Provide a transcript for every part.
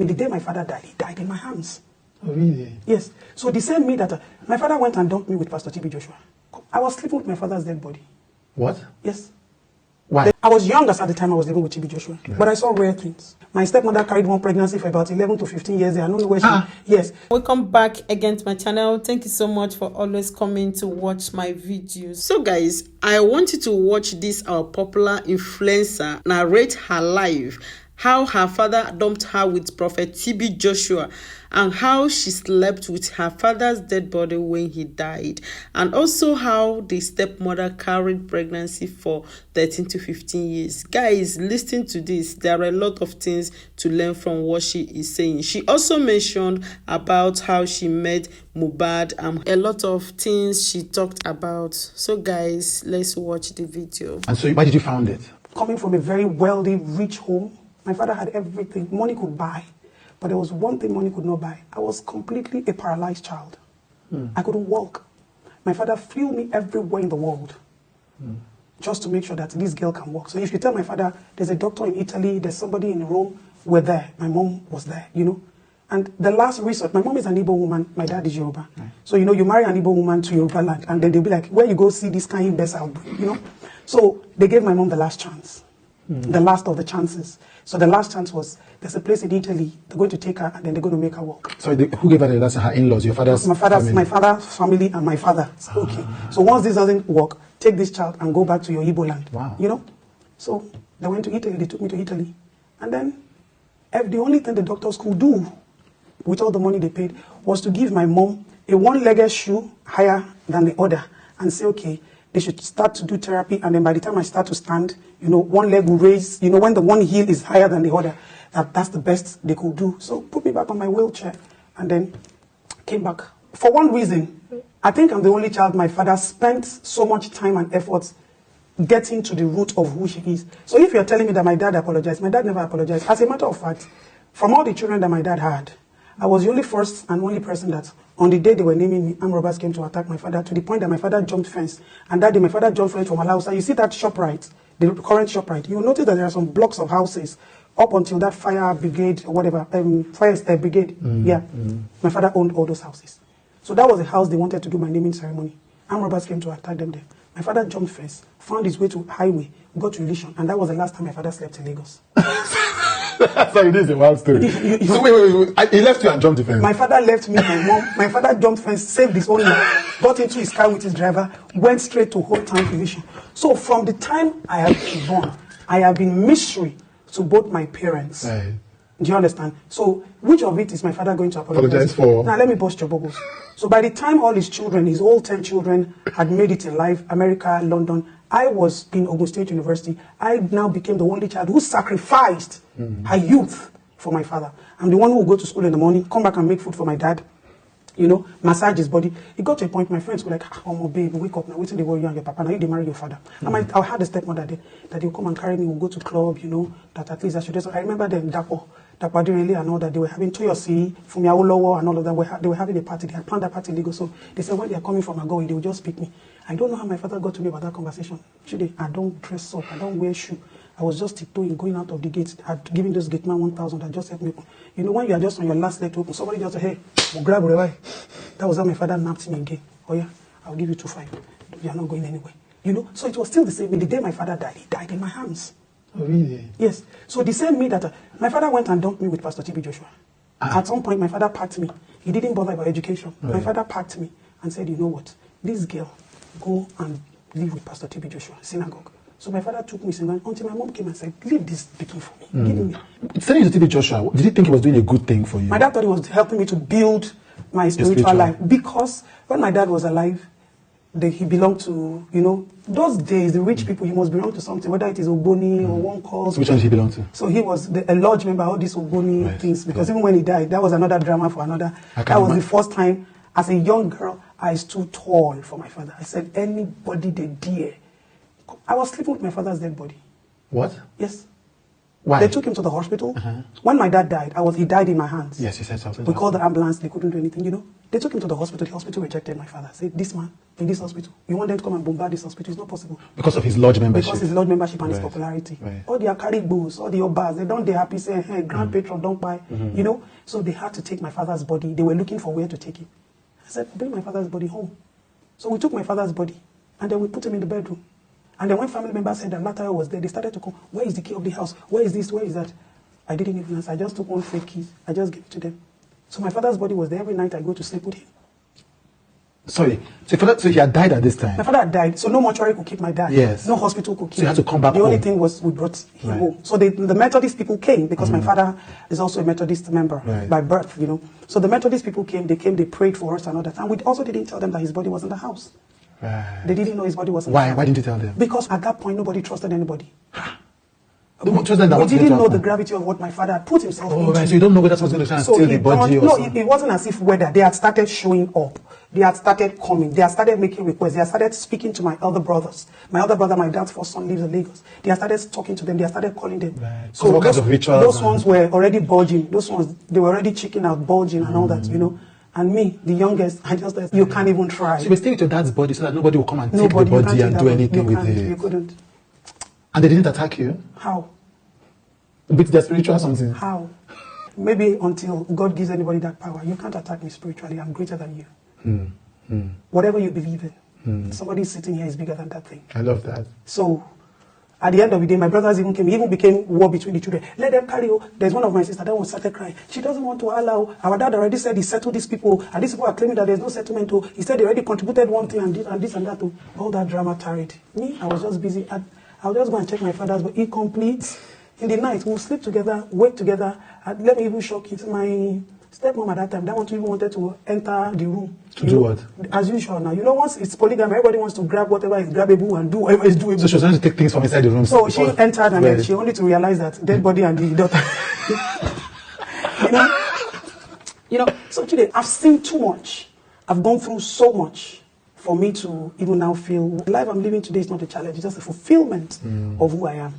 The day my father died, he died in my hands. Oh, really? Yes. So the same me that my father went and dumped me with Pastor TB Joshua. I was sleeping with my father's dead body. What? Yes. Why? I was young at the time I was living with TB Joshua, but I saw rare things. My stepmother carried one pregnancy for about 11 to 15 years. I don't know where she... Yes. Welcome back again to my channel. Thank you so much for always coming to watch my videos. So guys, I want you to watch this our popular influencer narrate her life, how her father dumped her with Prophet TB Joshua, and how she slept with her father's dead body when he died, and also how the stepmother carried pregnancy for 13 to 15 years. Guys, listen to this. There are a lot of things to learn from what she is saying. She also mentioned about how she met Mohbad and a lot of things she talked about. So guys, let's watch the video. And so why did you found it? Coming from a very wealthy, rich home, my father had everything money could buy. But there was one thing money could not buy. I was completely a paralyzed child. I couldn't walk. My father flew me everywhere in the world just to make sure that this girl can walk. So if you tell my father, there's a doctor in Italy, there's somebody in Rome, we're there. My mom was there, you know. And the last resort, my mom is an Igbo woman, my dad is Yoruba. So, you know, you marry an Igbo woman to Yoruba land, and then they'll be like, where you go see this kind of best out, you know. So they gave my mom the last chance, the last of the chances. So the last chance was, there's a place in Italy, they're going to take her and then they're going to make her walk. So who gave her the last? Her in-laws, your father's family? My father's family and my father. Okay. So once this doesn't work, take this child and go back to your Igbo land. Wow. You know? So they went to Italy, they took me to Italy. And then the only thing the doctors could do with all the money they paid was to give my mom a one-legged shoe higher than the other and say, okay, they should start to do therapy, and then by the time I start to stand, you know, one leg will raise, you know, when the one heel is higher than the other, that's the best they could do. So put me back on my wheelchair, and then came back. For one reason, I think I'm the only child my father spent so much time and effort getting to the root of who she is. So if you're telling me that my dad apologized, my dad never apologized. As a matter of fact, from all the children that my dad had, I was the only first and only person that, on the day they were naming me, armed robbers came to attack my father, to the point that my father jumped fence. And that day, my father jumped fence from Alausa. You see that ShopRite, the current ShopRite, you'll notice that there are some blocks of houses up until that fire brigade, or whatever, fire brigade. My father owned all those houses. So that was the house they wanted to do my naming ceremony. Armed robbers came to attack them there. My father jumped fence, found his way to highway, got to Illusion, and that was the last time my father slept in Lagos. Sorry, this is a wild story. So wait. He left you and jumped the fence? My father left me, my mom. My father jumped fence, saved his own life, got into his car with his driver, went straight to Whole Town Illusion. So from the time I have been born, I have been mystery to both my parents. Right. Do you understand? So which of it is my father going to apologize for? Now let me bust your bubbles. So by the time all his children, his whole 10 children, had made it in life, America, London, I was in Ogun State University. I now became the only child who sacrificed her youth for my father. I'm the one who would go to school in the morning, come back and make food for my dad, you know, massage his body. It got to a point, my friends were like, oh, my baby, wake up now, wait till they worry you and your papa, now you marry your father. I had a stepmother there, that they'll come and carry me, we'll go to club, you know, that at least I should just, I remember them, Dapo really and all that, they were having Toyosi, Fumi Awolowo and all of that, they were having a party, they had planned that party in Lagos, so they said when they are coming from Agoy, they will just pick me. I don't know how my father got to me about that conversation. Today, I don't dress up, I don't wear shoe. I was just tiptoeing, going out of the gate, giving those gate man 1,000 that just helped me. You know, when you are just on your last leg to open, somebody just said, hey, we'll grab it. That was how my father napped me again. Oh yeah, I'll give you 2,500. You are not going anywhere. You know, so it was still the same. The day my father died, he died in my hands. Oh, really? Yes. So the same me that my father went and dumped me with Pastor TB Joshua. At some point, my father packed me. He didn't bother about education. Right. My father packed me and said, you know what, this girl, go and live with Pastor TB Joshua, synagogue. So my father took me until my mom came and said, leave this speaking for me. Give me. Sending you to TB Joshua, did you think he was doing a good thing for you? My dad thought he was helping me to build my spiritual life. Because when my dad was alive, he belonged to, you know, those days, the rich people, he must belong to something, whether it is Ogboni or one cause. Which one did he belong to? So he was a lodge member, all these Ogboni things. Because even when he died, that was another drama for another. That was the first time, as a young girl, I stood tall for my father. I said, anybody they dare. I was sleeping with my father's dead body. What? Yes. Why? They took him to the hospital. When my dad died, he died in my hands. Yes, you said something. We called the ambulance. They couldn't do anything, you know. They took him to the hospital. The hospital rejected my father. Said, this man in this hospital, you want them to come and bombard this hospital? It's not possible. Because of his lodge membership. Because his lodge membership and his popularity. Right. All their caribous, all the obas, they happy saying, hey, grand patron, don't buy. You know. So they had to take my father's body. They were looking for where to take him. I said, bring my father's body home. So we took my father's body and then we put him in the bedroom. And then when family members said that Latayo was there, they started to come, where is the key of the house? Where is this? Where is that? I didn't even answer. I just took one fake key. I just gave it to them. So my father's body was there every night. I go to sleep with him. Sorry. So he had died at this time? My father had died, so no mortuary could keep my dad. Yes. No hospital could keep him. So you had to come back The only home. thing was we brought him home. So the Methodist people came because my father is also a Methodist member by birth, you know. So the Methodist people came, they prayed for us and all that. And we also didn't tell them that his body was in the house. Right. They didn't know his body was in the house. Why didn't you tell them? Because at that point, nobody trusted anybody. We didn't know the gravity of what my father had put himself into. Right, so you don't know whether someone's going to try and steal the body or something? No, it wasn't as if whether they had started showing up. They had started coming. They had started making requests. They had started speaking to my elder brothers. My elder brother, my dad's first son, lives in Lagos. They had started talking to them. They had started calling them. Right. So what kinds of rituals? Those ones were already bulging. Those ones, they were already checking out, bulging and all that, you know. And me, the youngest, I just said, you can't even try. So you were staying with your dad's body so that nobody will come and take the body and do anything with it. You couldn't. And they didn't attack you? How? With their spiritual something? How? Maybe until God gives anybody that power. You can't attack me spiritually. I'm greater than you. Whatever you believe in. Somebody sitting here is bigger than that thing. I love that. So, at the end of the day, my brothers even came. It even became war between the children. Let them carry on. There's one of my sisters that one started crying. She doesn't want to allow. Our dad already said he settled these people. And these people are claiming that there's no settlement. He said they already contributed one thing and this and that. All that drama tarried. Me, I was just busy. I'll just go and check my father's, but he completes. In the night, we'll sleep together, wake together. And let me even shock it. My stepmom at that time, that one even wanted to enter the room. To do what? As usual now. You know, once it's polygamy, everybody wants to grab whatever is grabbable and do whatever is doable. So she was trying to take things from inside the room. So she entered and then she only to realize that dead body and the daughter. you know. So today, I've seen too much. I've gone through so much for me to even now feel the life I'm living today is not a challenge. It's just a fulfillment of who I am.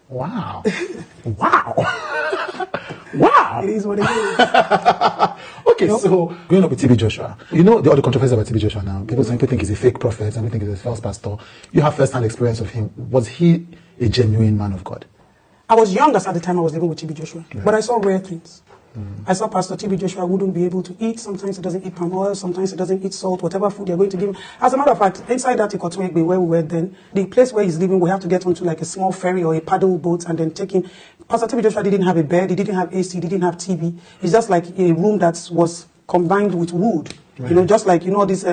Wow. Wow. Wow. It is what it is. Okay, so going up with TB Joshua, you know all the controversy about TB Joshua now. People think he's a fake prophet, some people think he's a false pastor. You have first-hand experience of him. Was he a genuine man of God? I was young at the time I was living with TB Joshua, but I saw rare things. I saw Pastor TB Joshua wouldn't be able to eat. Sometimes he doesn't eat palm oil. Sometimes he doesn't eat salt. Whatever food they're going to give him. As a matter of fact, inside that Ikotwegbe where we were then, the place where he's living, we have to get onto like a small ferry or a paddle boat and then take him. Pastor TB Joshua didn't have a bed. He didn't have AC. He didn't have TV. It's just like a room that was combined with wood. Right. You know, just like, you know, these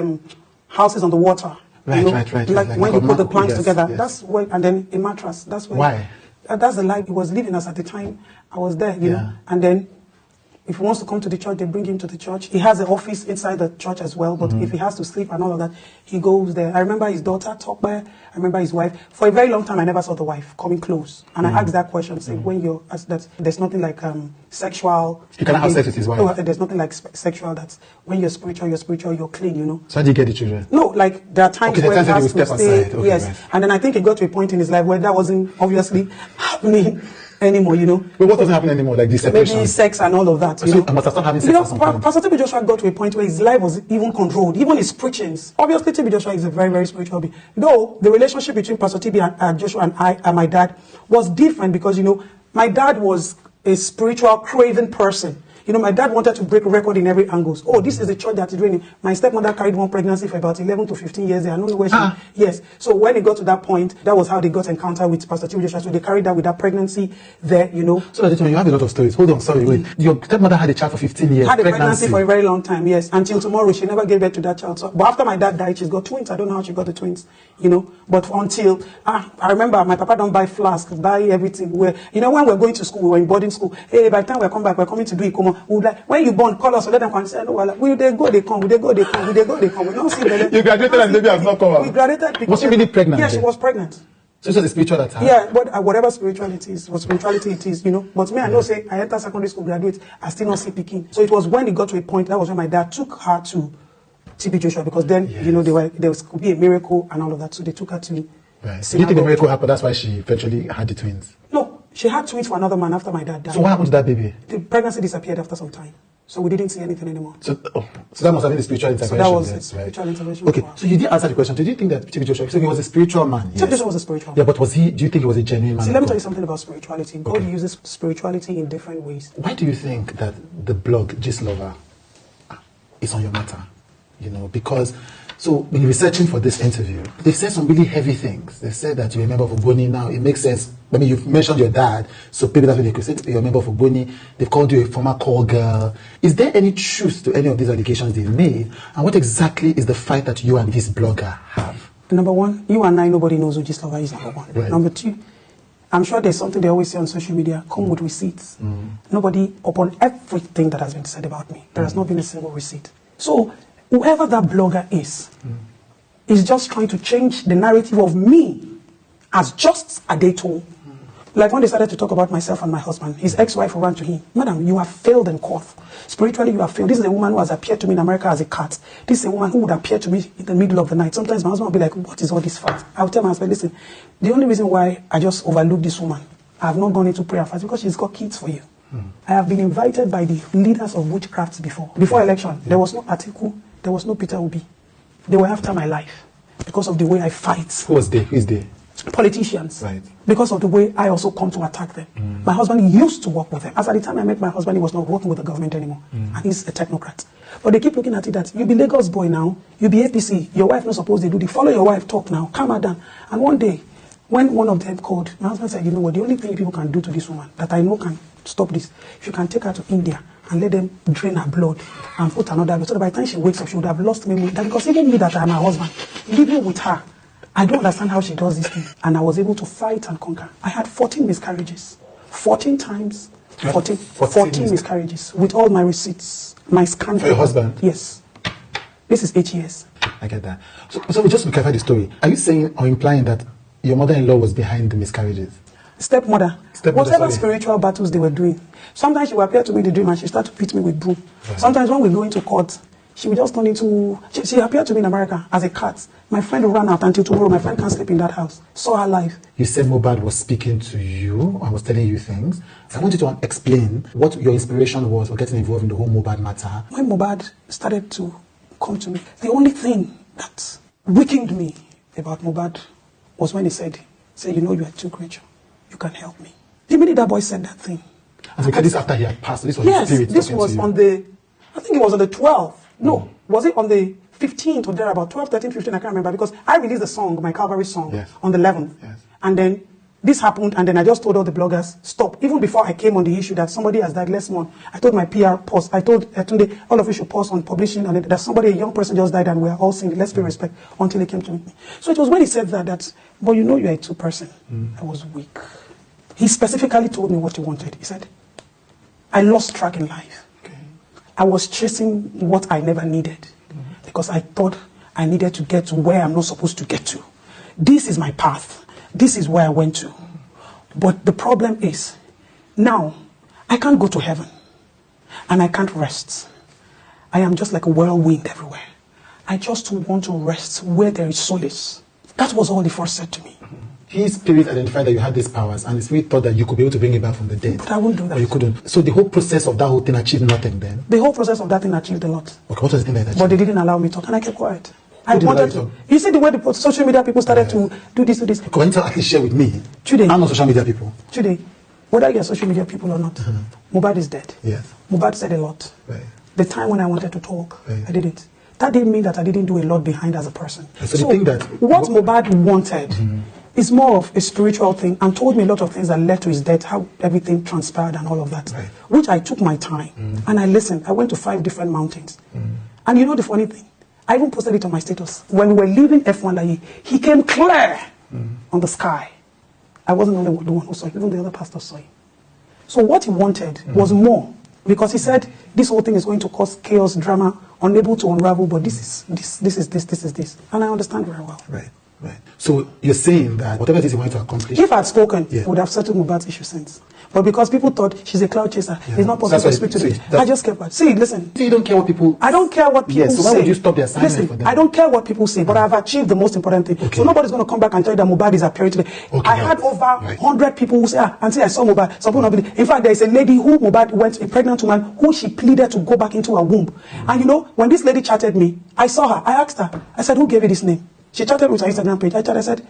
houses on the water. Right, you know, right. Like when you put the planks together. Yes. That's where, and then a mattress. That's where. Why? That's the life he was living as at the time I was there, you know. And then if he wants to come to the church, they bring him to the church. He has an office inside the church as well, but if he has to sleep and all of that, he goes there. I remember his daughter, Tokbe. I remember his wife. For a very long time, I never saw the wife coming close. And I asked that question, saying, when you're, that there's nothing like sexual. You cannot have sex with his wife. No, there's nothing like sexual. That's when you're spiritual, you're clean, you know. So how do you get the children? No, like there are times where he has to stay. Okay, yes. Right. And then I think it got to a point in his life where that wasn't obviously happening anymore, you know. But what doesn't happen anymore, like the separation? Maybe sex and all of that, you know. I must have stopped having sex at some point. Pastor TB Joshua got to a point where his life was even controlled, even his preachings. Obviously, TB Joshua is a very, very spiritual being. Though the relationship between Pastor TB and Joshua and I and my dad was different because, you know, my dad was a spiritual, craven person. You know, my dad wanted to break record in every angle. Oh, this is the church that is raining. My stepmother carried one pregnancy for about 11 to 15 years there. I don't know where she... Yes. So when it got to that point, that was how they got encounter with Pastor TB Joshua. So they carried that with that pregnancy there, you know. So that you have a lot of stories. Hold on, sorry, wait. Your stepmother had a child for 15 years. Had a pregnancy for a very long time, yes. Until tomorrow, she never gave birth to that child. So, but after my dad died, she's got twins. I don't know how she got the twins, you know. But until... I remember my papa don't buy flasks, buy everything. Where, you know, when we're going to school, we were in boarding school. Hey, by the time we come back, we're coming to do Ikoma. We like, when you born, call us, so let them come and say, no, well, will they go, they come, will they go, they come, will they go, they come. We don't see them. You graduated and the baby has not come out. We graduated because... Was she really pregnant? Yeah, she was pregnant. So it's a spiritual attack? Yeah, but whatever spirituality is, what spirituality it is, you know. But me, I know, say, I enter secondary school, graduate, I still not see picking. So it was when it got to a point, that was when my dad took her to TB Joshua, because then, you know, there could be a miracle and all of that. So they took her to... Right. So do you think the miracle happened? That's why she eventually had the twins? No. She had twins for another man after my dad died. So what happened to that baby? The pregnancy disappeared after some time. So we didn't see anything anymore. So that must have been the spiritual intervention. So that was then, it, spiritual intervention. Okay, so you did answer the question. Did you think that TB Joshua, so he was a spiritual man? TB Joshua was a spiritual man. Yeah, but do you think he was a genuine man? See, let me tell you something about spirituality. God uses spirituality in different ways. Why do you think that the blog, Gist Lover, is on your matter? You know, because, so when researching for this interview, they've said some really heavy things. They said that you're a member of Ogboni now. It makes sense. I mean, you've mentioned your dad, so maybe that's what they could say. You're a member of Ogboni. They've called you a former call girl. Is there any truth to any of these allegations they've made? And what exactly is the fight that you and this blogger have? Number one, you and I, nobody knows who Gist Lover is, number one. Right. Number two, I'm sure there's something they always say on social media, come with receipts. Nobody, upon everything that has been said about me, there has not been a single receipt. So, whoever that blogger is just trying to change the narrative of me as just a day tool. Like when they started to talk about myself and my husband, his ex-wife ran to him. Madam, you have failed in court. Spiritually, you have failed. This is a woman who has appeared to me in America as a cat. This is a woman who would appear to me in the middle of the night. Sometimes my husband will be like, what is all this fight? I'll tell my husband, listen, the only reason why I just overlooked this woman, I have not gone into prayer fast because she's got kids for you. I have been invited by the leaders of witchcrafts before election. There was no Atiku, there was no Peter Obi. They were after my life because of the way I fight. Who was there? Who is there? Politicians. Right. Because of the way I also come to attack them. My husband used to work with them. As at the time I met my husband, he was not working with the government anymore. And he's a technocrat. But they keep looking at it that you be Lagos boy now, you be APC, your wife not supposed to do the follow your wife, talk now, calm her down. And one day, when one of them called, my husband said, you know what, the only thing people can do to this woman that I know can stop this, if you can take her to India and let them drain her blood and put another blood, so that by the time she wakes up, she would have lost memory. That because even me that I'm her husband, living with her, I don't understand how she does this thing. And I was able to fight and conquer. I had 14 miscarriages. 14 times. 14 miscarriages. With all my receipts. My scandal. For your husband? Yes. This is 8 years. I get that. So just to clarify the story, are you saying or implying that your mother-in-law was behind the miscarriages? Stepmother. Whatever spiritual battles they were doing. Sometimes she would appear to me in the dream and she started to beat me with broom. Right. Sometimes when we go into court, she would just turn into... She appeared to me in America as a cat. My friend ran out until tomorrow. My friend can't sleep in that house. Saw her live. You said Mohbad was speaking to you and was telling you things. I want you to explain what your inspiration was for getting involved in the whole Mohbad matter. When Mohbad started to come to me, the only thing that weakened me about Mohbad was when he said, you know, you are too creature. You can help me. The minute that boy said that thing. And so this after he had passed. This was the spirit. This was on the, I think it was on the 12th. No, was it on the 15th or thereabout? 12, 13, 15, I can't remember. Because I released the song, my Calvary song, on the 11th. Yes. And then this happened, and then I just told all the bloggers, stop. Even before I came on the issue that somebody has died last month, I told my PR post, I told Tunde, all of you should pause on publishing, and that somebody, a young person just died, and we are all saying, let's pay respect, until he came to meet me. So it was when he said that, but you know you are a two person. I was weak. He specifically told me what he wanted. He said, I lost track in life. I was chasing what I never needed because I thought I needed to get to where I'm not supposed to get to. This is my path. This is where I went to. But the problem is, now, I can't go to heaven and I can't rest. I am just like a whirlwind everywhere. I just want to rest where there is solace. That was all he first said to me. His spirit identified that you had these powers, and the spirit thought that you could be able to bring it back from the dead. But I wouldn't do that. Or you couldn't. So the whole process of that whole thing achieved nothing then? The whole process of that thing achieved a lot. Okay, what was the thing that achieved? But they didn't allow me to talk, and I kept quiet. I wanted to. You see the way the social media people started to do this, do this. Can you at least share with me? Today. I'm not social media people. Today, whether you're social media people or not, Mohbad is dead. Yes. Mohbad said a lot. Right. The time when I wanted to talk, I didn't. That didn't mean that I didn't do a lot behind as a person. So the thing that... What Mohbad wanted is more of a spiritual thing, and told me a lot of things that led to his death, how everything transpired and all of that, which I took my time, and I listened. I went to 5 different mountains. And you know the funny thing? I even posted it on my status. When we were leaving F1, he came clear on the sky. I wasn't the only one who saw it, even the other pastors saw it. So what he wanted was more, because he said this whole thing is going to cause chaos, drama, unable to unravel, but this is this. And I understand very well. Right. Right. So you're saying that whatever it is you want to accomplish... If I'd spoken, Yeah. would have settled Mohbad's issue since. But because people thought she's a cloud chaser, Yeah. it's not possible to speak to them. I just kept quiet. See, listen. So you don't care what people... I don't care what people Yes, so say. why would you stop the assignment Listen, for them? I don't care what people say, but I've achieved the most important thing. Okay. So nobody's going to come back and tell you that Mohbad is appearing today. Okay, I had right. over Right. 100 people who say, Auntie, I saw Mohbad. Some people not believe. In fact, there is a lady who Mohbad went, a pregnant woman, who she pleaded to go back into her womb. And you know, when this lady chatted me, I saw her. I asked her. I said, who gave you this name? She chatted with her Instagram page. I said,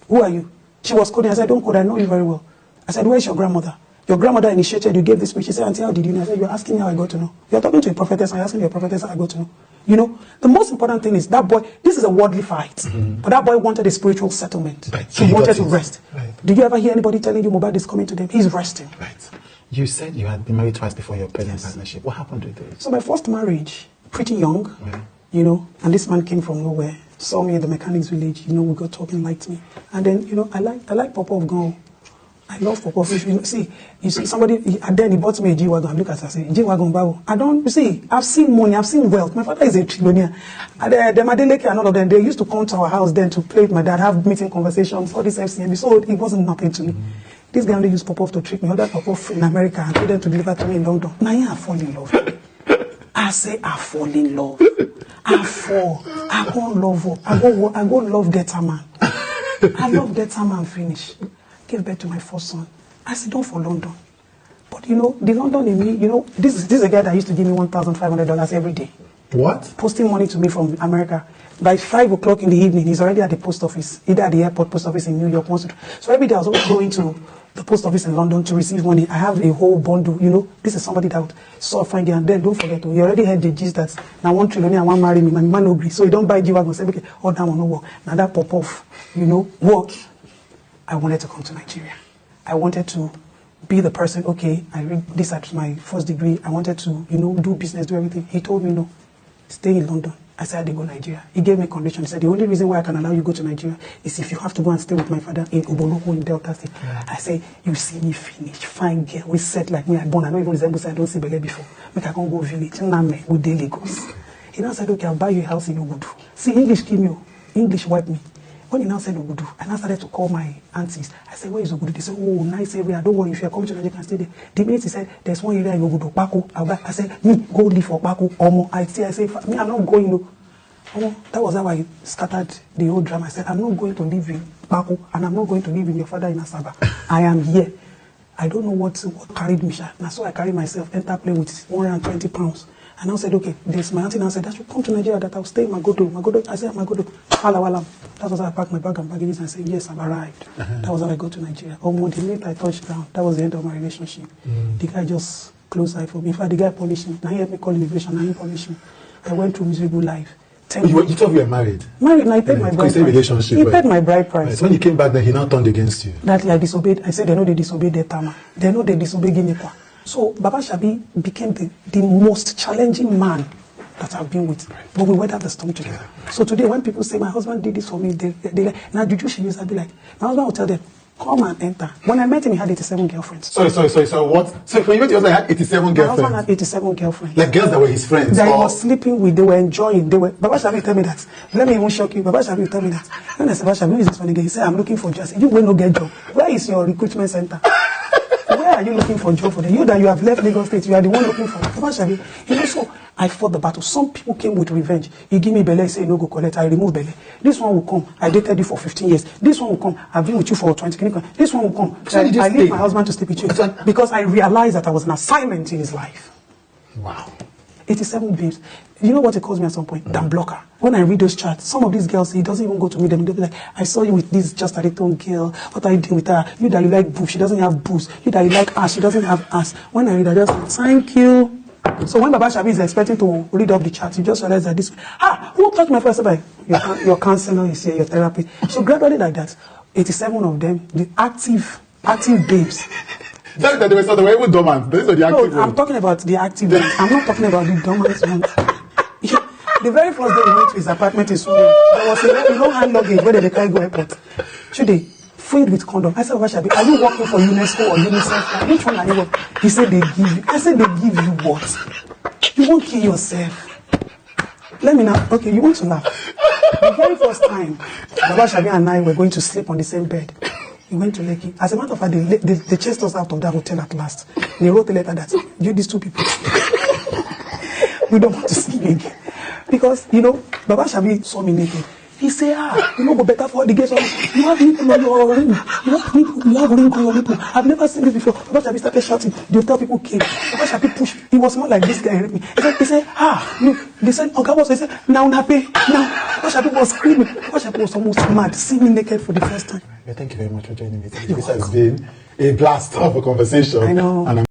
who are you? She was coding. I said, don't code. I know you very well. I said, where's your grandmother? Your grandmother initiated, you gave this speech. She said, Auntie, how did you know? I said, you're asking me how I got to know. You're talking to a prophetess, and you're asking me a prophetess how I got to know. You know, the most important thing is that boy, this is a worldly fight, but that boy wanted a spiritual settlement. Right. So he wanted got to it. rest. Right. Did you ever hear anybody telling you Mohbad is coming to them? He's resting. Right. You said you had been married twice before your present partnership. What happened with this? So my first marriage, pretty young, Yeah. you know, and this man came from nowhere, saw me in the mechanics village, you know, we got talking, liked me. And then, you know, I like Papa of God. I love Papa Fish. You see somebody, and then he bought me a G-Wagon. Look at her, say, G-Wagon, Babu. You see, I've seen money, I've seen wealth. My father is a trillionaire. And the Madeleke and all of them, they used to come to our house then to play with my dad, have meeting conversations, all this FCMB. So it wasn't nothing to me. This guy only used Popov to trick me. Other Popov in America and told them to deliver to me in London. Now I fall in love. I say I fall in love. I fall. I go love her. I go love Dẽâd man. I love Dẽâd man finish. Gave birth to my first son. I sit down for London. But you know, the London in me, you know, this is a guy that used to give me $1,500 every day. What? Posting money to me from America. By 5 o'clock in the evening, he's already at the post office, either at the airport post office in New York. So every day I was always going to the post office in London to receive money. I have a whole bundle, you know. This is somebody that saw finding, and then don't forget, you already heard the gist that now 1 trillion and one marry me, my man no agree. So you don't buy G-Wagon, say, okay, all that one no work. Now that pop off, you know, work. I wanted to come to Nigeria. I wanted to be the person, okay, I read this at my first degree. I wanted to, you know, do business, do everything. He told me, no, stay in London. I said, I go to Nigeria. He gave me conditions. He said, the only reason why I can allow you to go to Nigeria is if you have to go and stay with my father in Oboloko in Delta State. Yeah. I said, you see me finish, fine girl, we set like me, I born, I don't even resemble, I don't see Bele before. Make I can't go village, Name, with daily goes. He now said, okay, I'll buy you a house in Ogudu. See, English came you, English wipe me. When he now said Ogudu, I now started to call my aunties. I said, where is Ogudu? They said, oh, nice area. Don't worry, if you're coming to Nigeria, you can stay there. The minute he said, there's one area in Ogudu, Paco. I said, me, go live for Paco. I say, me, I'm not going, no. That was how I started the whole drama. I said, I'm not going to live in Paco, and I'm not going to live with your father in Asaba. I am here. I don't know what carried me. And so I carried myself, enter play with 120 pounds. And I said, okay, this my auntie now said, that should come to Nigeria, that I'll stay in Magodo. I said, Magodo, Alawalam. That was how I packed my bag and baggages and said, yes, I've arrived. That was how I got to Nigeria. Almost the minute I touched down, that was the end of my relationship. The guy just closed eye for me. In fact, the guy punished me. Now he helped me call immigration, and he punished me. I went through miserable life. You thought you were married? Married, and I paid my bride price. He paid my bride price. Right. When you came back, then he now turned against you. That I disobeyed. I said, they know they disobeyed their Tama. They know they disobeyed Guinea-Kwa. So Baba Shabi became the most challenging man that I've been with. But we weathered the storm together. So today, when people say, my husband did this for me, they like, now Juju she used, I'll be like, my husband will tell them, come and enter. When I met him, he had 87 girlfriends. Sorry, what? So when you met your husband, he had 87 girlfriends? My husband had 87 girlfriends. Like girls that were his friends? That he was sleeping with, they were enjoying. Baba Shabi tell me that. Let me even shock you. Baba Shabi tell me that. When I said, Baba Shabi, who is this one again? He said, I'm looking for jobs. You will not get job. Where is your recruitment center? Where are you looking for job for them? You that you have left Lagos State, you are the one looking for. Baba Shabi, you know, so I fought the battle. Some people came with revenge. He give me Bele, say no go collect. I remove Bele. This one will come. I dated you for 15 years. This one will come. I've been with you for 20 years. This one will come. So I leave my husband to sleep with you because I realized that I was an assignment in his life. Wow. 87 babes. You know what it calls me at some point? Damn blocker. When I read those charts, some of these girls, he doesn't even go to meet them. They'll be like, I saw you with this just a little girl. What are you doing with her? You that you like boobs, she doesn't have boobs. You that you like ass, she doesn't have ass. When I read, I just thank you. So when Baba Shabi is expecting to read up the chart, you just realize that this, who touched my first by your counselor is here, your therapy. So gradually like that, 87 of them, the active babes. That they were even dormant. These are the active ones. I'm talking about the active ones. I'm not talking about the dormant ones. The very first day we went to his apartment in Sweden, there was a hand luggage where they carry go airport. Should they? Filled with condom. I said, Vashabi, are you working for UNESCO or UNICEF? Which one are you working? He said, they give you. I said, they give you what? You won't kill yourself. Let me now. Okay, you want to laugh. The very first time, Baba Shabi and I were going to sleep on the same bed. He went to Lekki. As a matter of fact, they chased us out of that hotel at last. They wrote a letter that, you, these two people, we don't want to see you again. Because, Baba Shabi saw me naked. He said, go better for the guests. You have nipple on your ring. You have ring on your nipple. I've never seen this before. Baba Shabi started shouting. The hotel people came. Baba Shabi pushed. He was more like this guy raped me. He said, they said, Uncle Boss, he said, now pay. Now, Baba Shabi was screaming. Baba Shabi was almost mad, seeing me naked for the first time. Thank you very much for joining me. This has been a blast of a conversation. I know. And